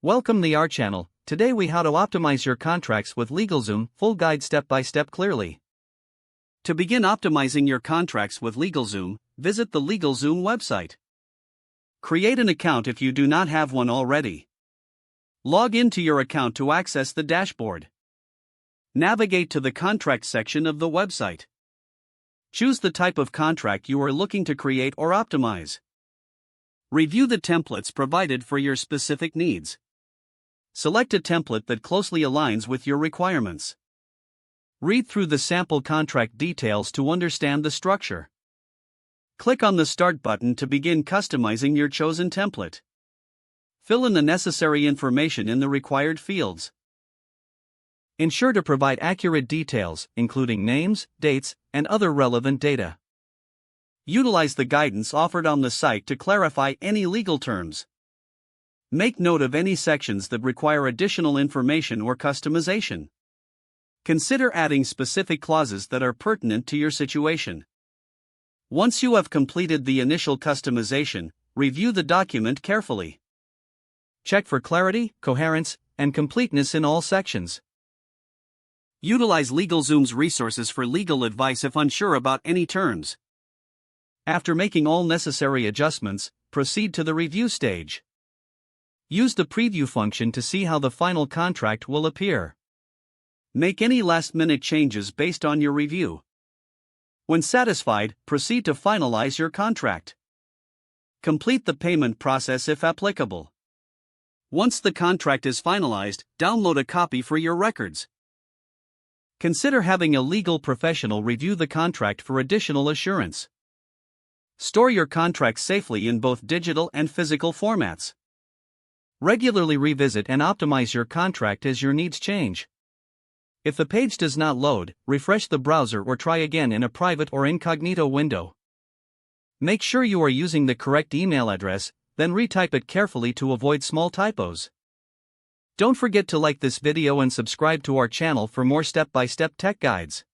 Welcome to our channel. Today we how to optimize your contracts with LegalZoom, full guide step by step clearly. To begin optimizing your contracts with LegalZoom, visit the LegalZoom website. Create an account if you do not have one already. Log into your account to access the dashboard. Navigate to the contract section of the website. Choose the type of contract you are looking to create or optimize. Review the templates provided for your specific needs. Select a template that closely aligns with your requirements. Read through the sample contract details to understand the structure. Click on the Start button to begin customizing your chosen template. Fill in the necessary information in the required fields. Ensure to provide accurate details, including names, dates, and other relevant data. Utilize the guidance offered on the site to clarify any legal terms. Make note of any sections that require additional information or customization. Consider adding specific clauses that are pertinent to your situation. Once you have completed the initial customization, review the document carefully. Check for clarity, coherence, and completeness in all sections. Utilize LegalZoom's resources for legal advice if unsure about any terms. After making all necessary adjustments, proceed to the review stage. Use the preview function to see how the final contract will appear. Make any last-minute changes based on your review. When satisfied, proceed to finalize your contract. Complete the payment process if applicable. Once the contract is finalized, download a copy for your records. Consider having a legal professional review the contract for additional assurance. Store your contract safely in both digital and physical formats. Regularly revisit and optimize your contract as your needs change. If the page does not load, refresh the browser or try again in a private or incognito window. Make sure you are using the correct email address, then retype it carefully to avoid small typos. Don't forget to like this video and subscribe to our channel for more step-by-step tech guides.